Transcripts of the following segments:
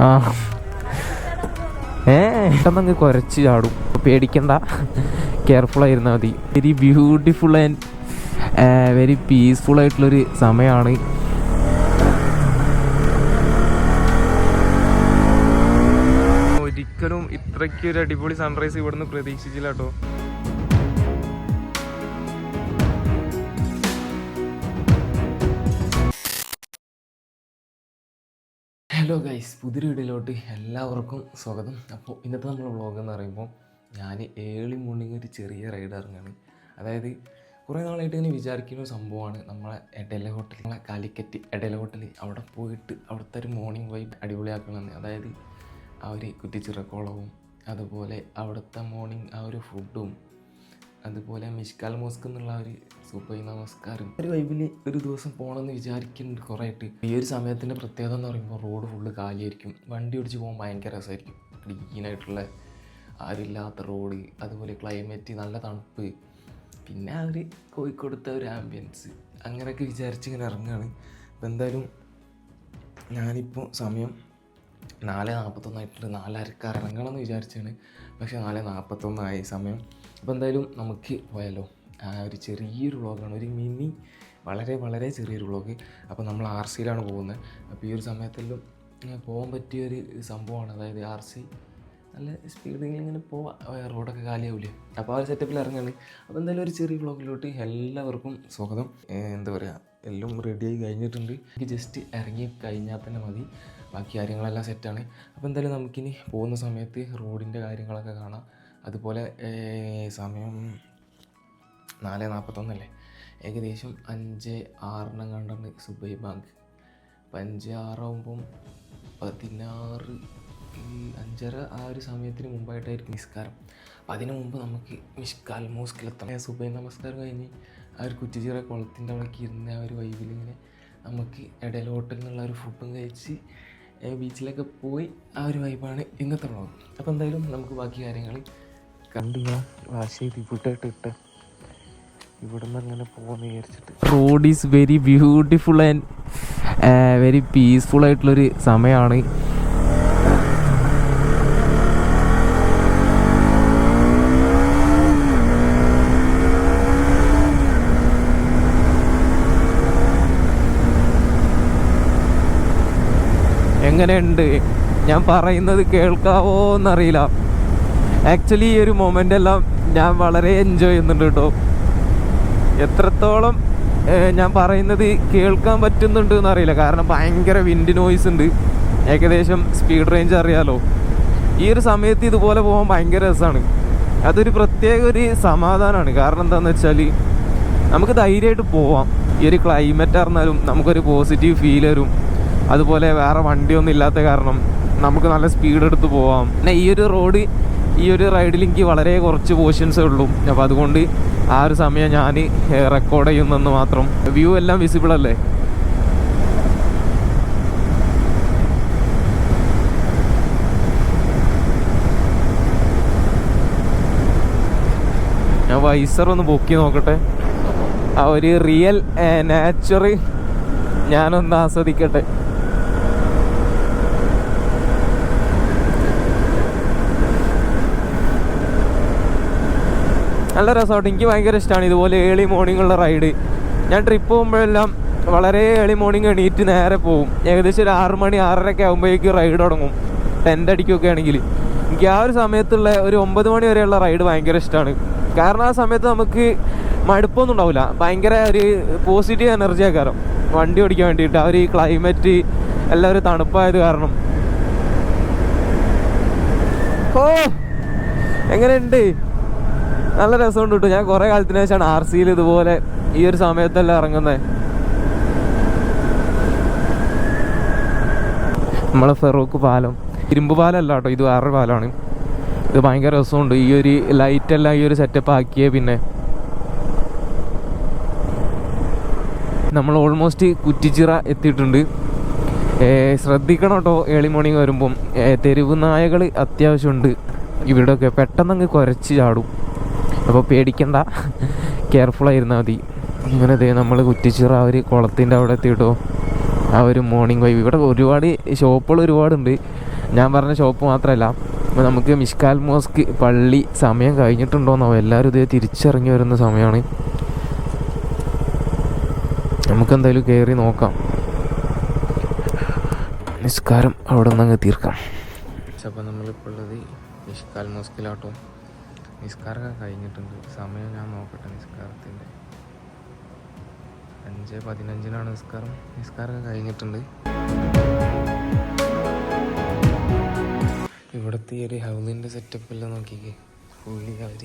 ആ പെട്ടെന്നങ്ങ് കുരച്ച് ചാടും. പേടിക്കണ്ട, കെയർഫുൾ ആയിരുന്നാൽ മതി. Very beautiful and very peaceful ആയിട്ടുള്ളൊരു സമയമാണ്. ഒരിക്കലും ഇത്രയ്ക്കൊരു അടിപൊളി സൺറൈസ് ഇവിടുന്ന് പ്രതീക്ഷിച്ചില്ല കേട്ടോ. ഹലോ ഗൈസ്, പുതിയൊരു വീഡിയോയിലോട്ട് എല്ലാവർക്കും സ്വാഗതം. അപ്പോൾ ഇന്നത്തെ നമ്മുടെ വ്ളോഗ് എന്ന് പറയുമ്പോൾ ഞാൻ ഏർലി മോർണിംഗ് ഒരു ചെറിയ റൈഡ് ഇറങ്ങുകയാണ്. അതായത് കുറേ നാളായിട്ട് ഇങ്ങനെ വിചാരിക്കുന്ന ഒരു സംഭവമാണ് നമ്മളെ എഡല ഹോട്ടൽ, നമ്മളെ കാലിക്കറ്റ് എഡല ഹോട്ടൽ. അവിടെ പോയിട്ട് അവിടുത്തെ ഒരു മോർണിംഗ് വൈബ് അടിപൊളിയാക്കണമെന്ന്. അതായത് ആ ഒരു കുറ്റിച്ചിറക്കോളവും അതുപോലെ അവിടുത്തെ മോർണിംഗ് ആ ഒരു ഫുഡും അതുപോലെ മിഷ്കാൽ മോസ്ക് എന്നുള്ള ഒരു സുബൈ നമസ്കാരം ഒരു വൈബിൽ ഒരു ദിവസം പോകണമെന്ന് വിചാരിക്കുന്നുണ്ട് കുറേ ആയിട്ട്. ഈ ഒരു സമയത്തിൻ്റെ പ്രത്യേകത എന്ന് പറയുമ്പോൾ റോഡ് ഫുള്ള് കാലിയായിരിക്കും. വണ്ടി ഓടിച്ച് പോകാൻ ഭയങ്കര രസമായിരിക്കും. ക്ലീനായിട്ടുള്ള ആരില്ലാത്ത റോഡ്, അതുപോലെ ക്ലൈമറ്റ് നല്ല തണുപ്പ്, പിന്നെ ആ ഒരു കോഴിക്കോടത്തെ ഒരു ആംബിയൻസ്, അങ്ങനെയൊക്കെ വിചാരിച്ച് ഇങ്ങനെ ഇറങ്ങുകയാണ്. അപ്പോൾ എന്തായാലും ഞാനിപ്പോൾ സമയം 4:41 4:30 ഇറങ്ങണം എന്ന് വിചാരിച്ചാണ്. പക്ഷേ 4:41 സമയം. അപ്പോൾ എന്തായാലും നമുക്ക് പോയാലോ. ഒരു ചെറിയൊരു വ്ളോഗാണ്, ഒരു മിനി വളരെ വളരെ ചെറിയൊരു വ്ളോഗ്. അപ്പോൾ നമ്മൾ RCയിലാണ് പോകുന്നത്. അപ്പോൾ ഈ ഒരു സമയത്തെല്ലാം പോകാൻ പറ്റിയൊരു സംഭവമാണ്. അതായത് RC നല്ല സ്പീഡിൽ ഇങ്ങനെ പോവാം, റോഡൊക്കെ കാലിയാവില്ലേ. അപ്പോൾ ആ ഒരു സെറ്റപ്പിൽ ഇറങ്ങുകയാണ്. അപ്പോൾ എന്തായാലും ഒരു ചെറിയ വ്ളോഗിലോട്ട് എല്ലാവർക്കും സ്വാഗതം. എന്താ പറയുക, എല്ലാം റെഡിയായി കഴിഞ്ഞിട്ടുണ്ട്. എനിക്ക് ജസ്റ്റ് ഇറങ്ങി കഴിഞ്ഞാൽ തന്നെ മതി, ബാക്കി കാര്യങ്ങളെല്ലാം സെറ്റാണ്. അപ്പോൾ എന്തായാലും നമുക്കിനി പോകുന്ന സമയത്ത് റോഡിൻ്റെ കാര്യങ്ങളൊക്കെ കാണാം. അതുപോലെ സമയം 4:41 ഏകദേശം 5:06 കണ്ടാണ് സുബൈ ബാങ്ക്. അപ്പോൾ 5:06 16 5:30 ആ ഒരു സമയത്തിന് മുമ്പായിട്ടായിരിക്കും നിസ്കാരം. അപ്പോൾ അതിന് മുമ്പ് നമുക്ക് മിഷ്കാൽ മോസ്കിലെത്തണം. സുബൈ നമസ്കാരം കഴിഞ്ഞ് ആ ഒരു കുറ്റിച്ചിറ കുളത്തിൻ്റെ അവിടേക്ക് ഇരുന്ന് ആ ഒരു വൈബിൽ ഇങ്ങനെ നമുക്ക് എടല ഹോട്ടലിൽ നിന്നുള്ള ഒരു ഫുഡും കഴിച്ച് ബീച്ചിലൊക്കെ പോയി ആ ഒരു വൈബാണ് ഇന്നത്തെ വ്ളോഗ്. അപ്പോൾ എന്തായാലും നമുക്ക് ബാക്കി കാര്യങ്ങൾ കണ്ടു ഞാൻ വാഷ് ചെയ്ത് ഇട്ട് ഇവിടെ നിന്ന് അങ്ങനെ പോകാമെന്ന് വിചാരിച്ചിട്ട്. Road is very beautiful and very peaceful ആയിട്ടുള്ളൊരു സമയമാണ്. എങ്ങനെയുണ്ട് ഞാൻ പറയുന്നത്, കേൾക്കാവോ എന്നറിയില്ല. ആക്ച്വലി ഈ ഒരു മൊമെൻ്റ് എല്ലാം ഞാൻ വളരെ എൻജോയ് ചെയ്യുന്നുണ്ട് കേട്ടോ. എത്രത്തോളം ഞാൻ പറയുന്നത് കേൾക്കാൻ പറ്റുന്നുണ്ട് എന്നറിയില്ല, കാരണം ഭയങ്കര വിൻഡ് നോയ്സ് ഉണ്ട്. ഏകദേശം സ്പീഡ് റേഞ്ച് അറിയാലോ. ഈ ഒരു സമയത്ത് ഇതുപോലെ പോകാൻ ഭയങ്കര രസമാണ്. അതൊരു പ്രത്യേക ഒരു സമാധാനമാണ്. കാരണം എന്താണെന്ന് വെച്ചാൽ നമുക്ക് ധൈര്യമായിട്ട് പോവാം. ഈ ഒരു ക്ലൈമറ്റ് അറിഞ്ഞാലും നമുക്കൊരു പോസിറ്റീവ് ഫീൽ വരും. അതുപോലെ വേറെ വണ്ടിയൊന്നും ഇല്ലാത്ത കാരണം നമുക്ക് നല്ല സ്പീഡ് എടുത്ത് പോവാം. പിന്നെ ഈ ഒരു റോഡ്, ഈ ഒരു റൈഡിൽ എനിക്ക് വളരെ കുറച്ച് പോർഷൻസേ ഉള്ളൂ. അപ്പോൾ അതുകൊണ്ട് ആ ഒരു സമയം ഞാൻ റെക്കോർഡ് ചെയ്യുന്നെന്ന് മാത്രം. വ്യൂ എല്ലാം വിസിബിൾ അല്ലേ. ഞാൻ വൈസർ ഒന്ന് പൊക്കി നോക്കട്ടെ, ആ ഒരു റിയൽ നാച്ചർ ഞാനൊന്ന് ആസ്വദിക്കട്ടെ. നല്ല രസമായിട്ട് എനിക്ക് ഭയങ്കര ഇഷ്ടമാണ് ഇതുപോലെ ഏർലി മോർണിംഗ് ഉള്ള റൈഡ്. ഞാൻ ട്രിപ്പ് പോകുമ്പോഴെല്ലാം വളരെ ഏർലി മോർണിംഗ് എണീറ്റ് നേരെ പോകും. ഏകദേശം ഒരു 6 മണി 6:30 ആകുമ്പോഴേക്കും റൈഡ് തുടങ്ങും. ടെൻ്റ് അടിക്കുകയൊക്കെ ആണെങ്കിൽ എനിക്ക് ആ ഒരു സമയത്തുള്ള ഒരു 9 മണി വരെയുള്ള റൈഡ് ഭയങ്കര ഇഷ്ടമാണ്. കാരണം ആ സമയത്ത് നമുക്ക് മടുപ്പൊന്നും ഉണ്ടാവില്ല. ഭയങ്കര ഒരു പോസിറ്റീവ് എനർജി ആക്കാരം വണ്ടി ഓടിക്കാൻ വേണ്ടിയിട്ട്. ആ ഒരു ക്ലൈമറ്റ് എല്ലാം ഒരു തണുപ്പായത് കാരണം. ഓ എങ്ങനെയുണ്ട്, നല്ല രസമുണ്ട് കേട്ടോ. ഞാൻ കുറേ കാലത്തിന് ശേഷമാണ് RCയിൽ ഇതുപോലെ ഈ ഒരു സമയത്തെല്ലാം ഇറങ്ങുന്നത്. നമ്മളെ ഫെറൂഖ് പാലം, ഇരുമ്പ് പാലമല്ല കേട്ടോ, ഇത് വേറൊരു പാലമാണ്. ഇത് ഭയങ്കര രസമുണ്ട്. ഈ ഒരു ലൈറ്റെല്ലാം ഈ ഒരു സെറ്റപ്പ് ആക്കിയേ. പിന്നെ നമ്മൾ ഓൾമോസ്റ്റ് കുറ്റിച്ചിറ എത്തിയിട്ടുണ്ട്. ശ്രദ്ധിക്കണം കേട്ടോ ഏർലി മോർണിംഗ് വരുമ്പം. തെരുവ് നായകൾ അത്യാവശ്യമുണ്ട് ഇവിടെയൊക്കെ. പെട്ടെന്നങ്ങ് കുരച്ച് ചാടും. അപ്പോൾ പേടിക്കണ്ട, കെയർഫുൾ ആയിരുന്നാൽ മതി. ഇങ്ങനെ നമ്മൾ കുറ്റിച്ചിറ ആ ഒരു കുളത്തിൻ്റെ അവിടെ എത്തിയിട്ടോ. ആ ഒരു മോർണിംഗ് വൈബ്. ഇവിടെ ഒരുപാട് ഷോപ്പുകൾ ഒരുപാടുണ്ട്. ഞാൻ പറഞ്ഞ ഷോപ്പ് മാത്രമല്ല, അപ്പോൾ നമുക്ക് മിഷ്കാൽ മോസ്ക് പള്ളി സമയം കഴിഞ്ഞിട്ടുണ്ടോയെന്നാവും. എല്ലാവരും ഇതേ തിരിച്ചിറങ്ങി വരുന്ന സമയമാണ്. നമുക്കെന്തായാലും കയറി നോക്കാം. നിസ്കാരം അവിടെ നിന്ന് അങ്ങ് തീർക്കാം. അപ്പോൾ നമ്മളിപ്പോൾ ഉള്ളത് മിഷ്കാൽ മോസ്കിലാട്ടോ. നിസ്കാരമൊക്കെ കഴിഞ്ഞിട്ടുണ്ട്. സമയം ഞാൻ നോക്കട്ടെ. നിസ്കാരത്തിൻ്റെ 5:15 നിസ്കാരം. നിസ്കാരമൊക്കെ കഴിഞ്ഞിട്ടുണ്ട്. ഇവിടുത്തെ ഈ ഒരു ഹൗലിൻ്റെ സെറ്റപ്പെല്ലാം നോക്കിക്കേ. ഫുള്ളി അവർ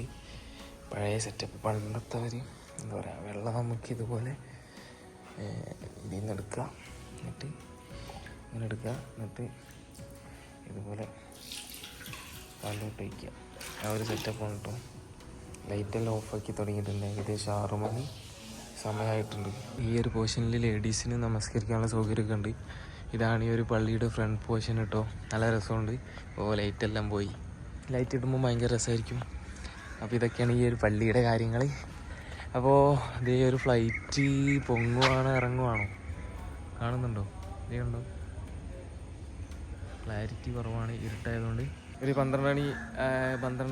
പഴയ സെറ്റപ്പ്. പണ്ടത്തെ അവർ എന്താ പറയുക, വെള്ളം നമുക്ക് ഇതുപോലെ ഇതിൽ നിന്ന് എടുക്കുക, എന്നിട്ട് ഇങ്ങനെ എടുക്കുക, എന്നിട്ട് ഇതുപോലെ കാലിലോട്ട് വയ്ക്കുക. ആ ഒരു സെറ്റപ്പാണ് കേട്ടോ. ലൈറ്റെല്ലാം ഓഫാക്കി തുടങ്ങിയിട്ടുണ്ട്. ഏകദേശം 6 മണി സമയമായിട്ടുണ്ട്. ഈ ഒരു പോർഷനിൽ ലേഡീസിന് നമസ്കരിക്കാനുള്ള സൗകര്യമൊക്കെ ഉണ്ട്. ഇതാണ് ഈ ഒരു പള്ളിയുടെ ഫ്രണ്ട് പോർഷൻ കേട്ടോ. നല്ല രസമുണ്ട്. ഓ, ലൈറ്റെല്ലാം പോയി. ലൈറ്റ് ഇടുമ്പോൾ ഭയങ്കര രസമായിരിക്കും. അപ്പോൾ ഇതൊക്കെയാണ് ഈ ഒരു പള്ളിയുടെ കാര്യങ്ങൾ. അപ്പോൾ ഇതേ ഒരു ഫ്ലൈറ്റ് പൊങ്ങുവാണോ ഇറങ്ങുവാണോ കാണുന്നുണ്ടോ? ഇതേ ഉണ്ടോ? ക്ലാരിറ്റി കുറവാണ്, ഇരുട്ടായതുകൊണ്ട്. ഒരു 12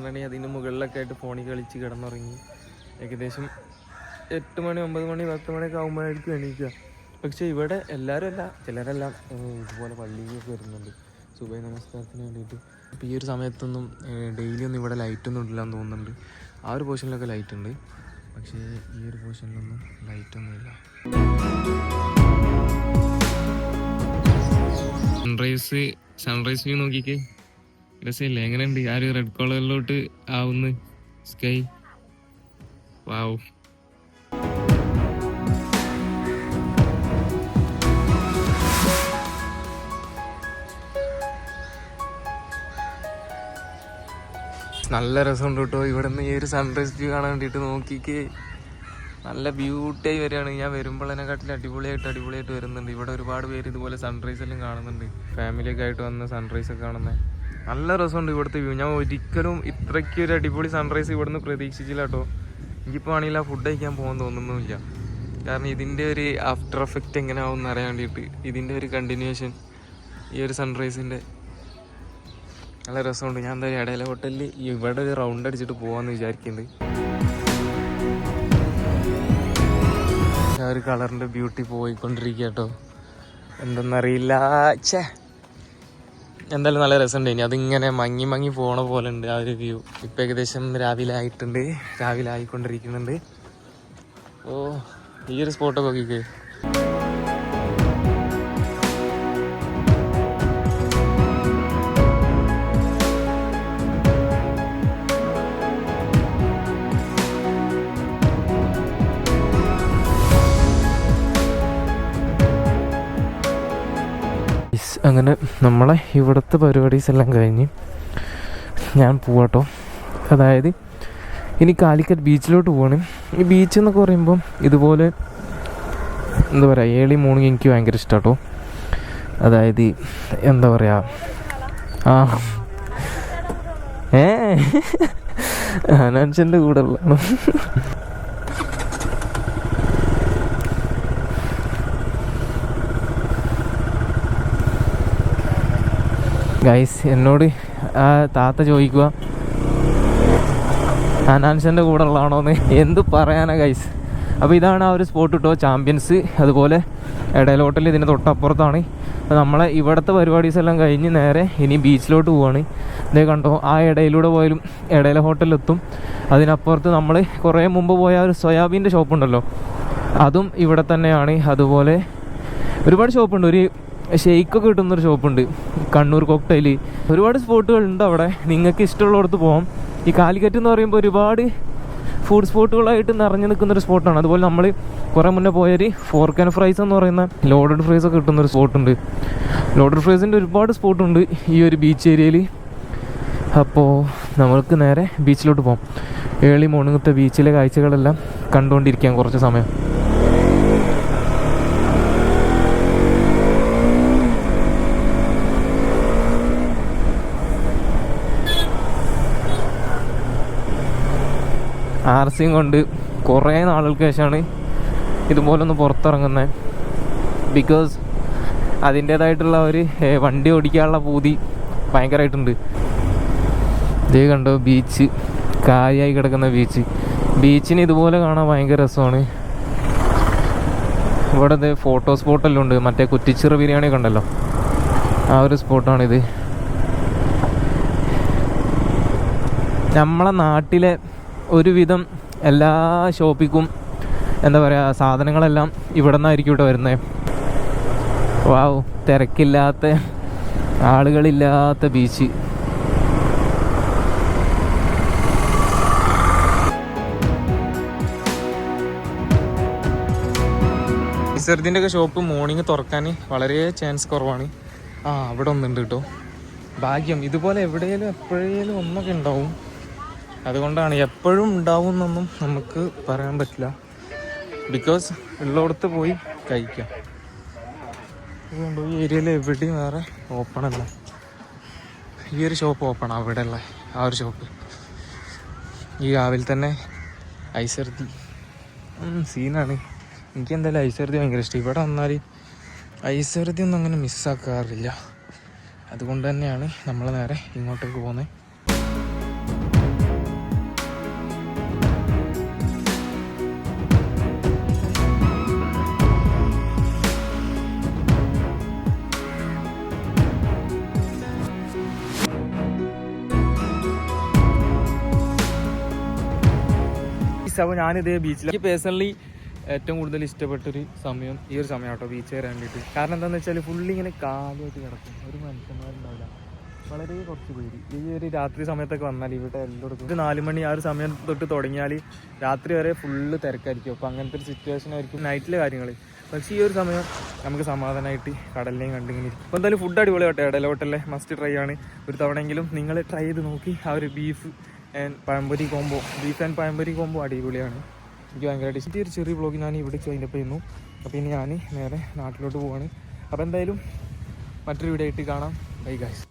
മണി അതിന് മുകളിലൊക്കെ ആയിട്ട് ഫോണിൽ കളിച്ച് കിടന്നുറങ്ങി. ഏകദേശം 8 മണി 9 മണി 10 മണിയൊക്കെ ആകുമ്പോഴായിരിക്കും എണീക്കുക. പക്ഷേ ഇവിടെ എല്ലാവരും അല്ല, ചിലരെല്ലാം ഇതുപോലെ പള്ളിയിലേക്ക് വരുന്നുണ്ട് സുബഹി നമസ്കാരത്തിന് വേണ്ടിയിട്ട്. അപ്പോൾ ഈ ഒരു സമയത്തൊന്നും ഡെയിലി ഒന്നും ഇവിടെ ലൈറ്റൊന്നും ഇടില്ലാന്ന് തോന്നുന്നുണ്ട്. ആ ഒരു പോർഷനിലൊക്കെ ലൈറ്റ് ഉണ്ട്, പക്ഷേ ഈ ഒരു പോർഷനിലൊന്നും ലൈറ്റൊന്നുമില്ല. സൺറൈസ് വ്യൂ നോക്കിക്കേ, രസമില്ലേ? എങ്ങനെയുണ്ട് ആ ഒരു റെഡ് കളറിലോട്ട് ആവുന്ന സ്കൈ? വാവ്. നല്ല രസമുണ്ട് കേട്ടോ. ഇവിടെ നിന്ന് ഈ ഒരു സൺറൈസ് വ്യൂ കാണാൻ വേണ്ടിയിട്ട് നോക്കിക്കേ. നല്ല ബ്യൂട്ടിയായി വരികയാണ്. ഞാൻ വരുമ്പോഴതിനെക്കാട്ടിൽ അടിപൊളിയായിട്ട് വരുന്നുണ്ട്. ഇവിടെ ഒരുപാട് പേര് ഇതുപോലെ സൺറൈസ് എല്ലാം കാണുന്നുണ്ട്. ഫാമിലിയൊക്കെ ആയിട്ട് വന്ന് സൺറൈസ് ഒക്കെ കാണുന്നത് നല്ല രസമുണ്ട് ഇവിടുത്തെ വ്യൂ. ഞാൻ ഒരിക്കലും ഇത്രയ്ക്കൊരു അടിപൊളി സൺറൈസ് ഇവിടുന്ന് പ്രതീക്ഷിച്ചില്ല കേട്ടോ. എനിക്കിപ്പോൾ ആണെങ്കിൽ ആ ഫുഡ് കഴിക്കാൻ പോകാൻ തോന്നുന്നുമില്ല. കാരണം ഇതിൻ്റെ ഒരു ആഫ്റ്റർ എഫക്റ്റ് എങ്ങനെ ആവും എന്ന് അറിയാൻ വേണ്ടിയിട്ട്, ഇതിൻ്റെ ഒരു കണ്ടിന്യൂവേഷൻ ഈ ഒരു സൺറൈസിൻ്റെ നല്ല രസമുണ്ട്. ഞാൻ എന്തായാലും ഇടയിലെ ഹോട്ടലിൽ ഇവിടെ ഒരു റൗണ്ട് അടിച്ചിട്ട് പോകാമെന്ന് വിചാരിക്കുന്നുണ്ട്. ആ ഒരു കളറിൻ്റെ ബ്യൂട്ടി പോയിക്കൊണ്ടിരിക്കുക കേട്ടോ. എന്തെന്നറിയില്ല. എന്തായാലും നല്ല രസമുണ്ട്. ഇനി അതിങ്ങനെ മങ്ങി പോണ പോലെ ഉണ്ട് ആ ഒരു വ്യൂ. ഇപ്പം ഏകദേശം രാവിലെ ആയിക്കൊണ്ടിരിക്കുന്നുണ്ട്. ഓ, ഈ ഒരു സ്പോട്ടൊക്കെ നോക്കിക്കേ. അങ്ങനെ നമ്മളെ ഇവിടുത്തെ പരിപാടീസ് എല്ലാം കഴിഞ്ഞ് ഞാൻ പോവാട്ടോ. അതായത് ഇനി കാലിക്കറ്റ് ബീച്ചിലോട്ട് പോകണം. ഈ ബീച്ച് എന്നൊക്കെ പറയുമ്പം ഇതുപോലെ എന്താ പറയുക, ഏർലി മോർണിംഗ് എനിക്ക് ഭയങ്കര ഇഷ്ടമാട്ടോ. അതായത് എന്താ പറയുക, അനാൻഷൻ്റെ കൂടെ ഉള്ളതാണ്. ഗൈസ്, എന്നോട് ആ താത്ത ചോദിക്കുക അനാൻഷൻ്റെ കൂടെ ഉള്ളതാണോന്ന്. എന്ത് പറയാനാ ഗൈസ്. അപ്പോൾ ഇതാണ് ആ ഒരു സ്പോട്ട് കേട്ടോ, ചാമ്പ്യൻസ്. അതുപോലെ ഇടയിൽ ഹോട്ടൽ ഇതിൻ്റെ തൊട്ടപ്പുറത്താണ്. അപ്പോൾ നമ്മളെ ഇവിടുത്തെ പരിപാടീസ് എല്ലാം കഴിഞ്ഞ് നേരെ ഇനി ബീച്ചിലോട്ട് പോവാണ്. ഇതേ കണ്ടോ, ആ ഇടയിലൂടെ പോയാലും ഇടയിലെ ഹോട്ടലിലെത്തും. അതിനപ്പുറത്ത് നമ്മൾ കുറേ മുമ്പ് പോയ ഒരു സോയാബീൻ്റെ ഷോപ്പുണ്ടല്ലോ, അതും ഇവിടെ തന്നെയാണ്. അതുപോലെ ഒരുപാട് ഷോപ്പുണ്ട്. ഒരു ഷെയ്ക്കൊക്കെ കിട്ടുന്നൊരു ഷോപ്പുണ്ട്, കണ്ണൂർ കോക്ടെയിൽ. ഒരുപാട് സ്പോട്ടുകളുണ്ട് അവിടെ. നിങ്ങൾക്ക് ഇഷ്ടമുള്ളിടത്ത് പോകാം. ഈ കാലിക്കറ്റ് എന്ന് പറയുമ്പോൾ ഒരുപാട് ഫുഡ് സ്പോട്ടുകളായിട്ട് നിറഞ്ഞു നിൽക്കുന്നൊരു സ്പോട്ടാണ്. അതുപോലെ നമ്മൾ കുറേ മുന്നേ പോയൊരു ഫോർക്ക് ആൻഡ് ഫ്രൈസ് എന്ന് പറയുന്ന ലോഡഡ് ഫ്രൈസ് ഒക്കെ കിട്ടുന്നൊരു സ്പോട്ടുണ്ട്. ലോഡഡ് ഫ്രൈസിൻ്റെ ഒരുപാട് സ്പോട്ടുണ്ട് ഈ ഒരു ബീച്ച് ഏരിയയിൽ. അപ്പോൾ നമ്മൾക്ക് നേരെ ബീച്ചിലോട്ട് പോകാം. ഏർലി മോർണിംഗത്തെ ബീച്ചിലെ കാഴ്ചകളെല്ലാം കണ്ടുകൊണ്ടിരിക്കാം കുറച്ച് സമയം. ആർസിയും കൊണ്ട് കുറേ നാളുകൾക്ക് ശേഷമാണ് ഇതുപോലൊന്ന് പുറത്തിറങ്ങുന്നത്. ബിക്കോസ് അതിൻ്റേതായിട്ടുള്ള ഒരു വണ്ടി ഓടിക്കാനുള്ള പൂതി ഭയങ്കരമായിട്ടുണ്ട്. ഇതേ കണ്ടോ ബീച്ച്, കായായി കിടക്കുന്ന ബീച്ചിന് ഇതുപോലെ കാണാൻ ഭയങ്കര രസമാണ്. ഇവിടെ ഫോട്ടോ സ്പോട്ടെല്ലാം ഉണ്ട്, മറ്റേ കുറ്റിച്ചിറ ബിരിയാണി ഒക്കെ ഉണ്ടല്ലോ, ആ ഒരു സ്പോട്ടാണിത്. നമ്മളെ നാട്ടിലെ ഒരുവിധം എല്ലാ ഷോപ്പിക്കും എന്താ പറയുക സാധനങ്ങളെല്ലാം ഇവിടെ നിന്നായിരിക്കും ഇവിടെ വരുന്നത്. വാവ്, തിരക്കില്ലാത്ത ആളുകളില്ലാത്ത ബീച്ച്. ഐസർദിൻ്റെ ഒക്കെ ഷോപ്പ് മോർണിംഗ് തുറക്കാൻ വളരെ ചാൻസ് കുറവാണ്. അവിടെ ഒന്നുണ്ട് കേട്ടോ, ഭാഗ്യം. ഇതുപോലെ എവിടെയെങ്കിലും എപ്പോഴേലും ഒന്നൊക്കെ ഉണ്ടാവും. അതുകൊണ്ടാണ് എപ്പോഴും ഉണ്ടാവും എന്നൊന്നും നമുക്ക് പറയാൻ പറ്റില്ല. ബിക്കോസ് ഉള്ളിടത്ത് പോയി കഴിക്കാം. അതുകൊണ്ട് ഈ ഏരിയയിൽ എവിടെയും വേറെ ഓപ്പൺ അല്ല. ഈ ഒരു ഷോപ്പ് ഓപ്പൺ അവിടെ ഉള്ള ആ ഒരു ഷോപ്പ്. ഈ രാവിലെ തന്നെ ഐസർദി സീനാണ്. എനിക്ക് എന്തായാലും ഐസർദി ഭയങ്കര ഇഷ്ടം. ഇവിടെ വന്നാൽ ഐസർദി ഒന്നും അങ്ങനെ മിസ്സാക്കാറില്ല. അതുകൊണ്ട് തന്നെയാണ് നമ്മൾ നേരെ ഇങ്ങോട്ടേക്ക് പോകുന്നത്. അപ്പോൾ ഞാനിതേ ബീച്ചിലേക്ക് പേഴ്സണലി ഏറ്റവും കൂടുതൽ ഇഷ്ടപ്പെട്ടൊരു സമയം ഈ ഒരു സമയം കേട്ടോ, ബീച്ച് കയറാൻ വേണ്ടിയിട്ട്. കാരണം എന്താണെന്ന് വെച്ചാൽ ഫുള്ളി ഇങ്ങനെ കാലുമായിട്ട് കിടക്കും, ഒരു മനുഷ്യന്മാരുണ്ടാവില്ല, വളരെ കുറച്ച് പേര്. ഈ ഒരു രാത്രി സമയത്തൊക്കെ വന്നാൽ ഇവിടെ എല്ലായിടത്തും ഒരു 4 മണി ആ ഒരു സമയം തൊട്ട് തുടങ്ങിയാൽ രാത്രി വരെ ഫുള്ള് തിരക്കായിരിക്കും. അപ്പോൾ അങ്ങനത്തെ ഒരു സിറ്റുവേഷൻ ആയിരിക്കും നൈറ്റിലെ കാര്യങ്ങൾ. പക്ഷേ ഈ ഒരു സമയം നമുക്ക് സമാധാനമായിട്ട് കടലിനെയും കണ്ടിങ്ങനെ ഇരിക്കും. അപ്പോൾ എന്തായാലും ഫുഡ് അടിപൊളി കേട്ടോ, ഇടയിലെ ഹോട്ടലിലെ മസ്റ്റ് ട്രൈ ആണ്. ഒരു തവണയെങ്കിലും നിങ്ങൾ ട്രൈ ചെയ്ത് നോക്കി. ആ ഒരു beef and pazhampori combo, beef and pazhampori combo അടിപൊളിയാണ്. എനിക്ക് ഭയങ്കരമായിട്ട് ഇഷ്ടം. ഈ ഒരു ചെറിയ വ്ളോഗ് ഞാൻ ഇവിടെ വൈൻഡപ്പ് ചെയ്യുന്നു. അപ്പോൾ ഇനി ഞാൻ നേരെ നാട്ടിലോട്ട് പോവാണ്. അപ്പോൾ എന്തായാലും മറ്റൊരു വീഡിയോ ആയിട്ട് കാണാം. Bye guys.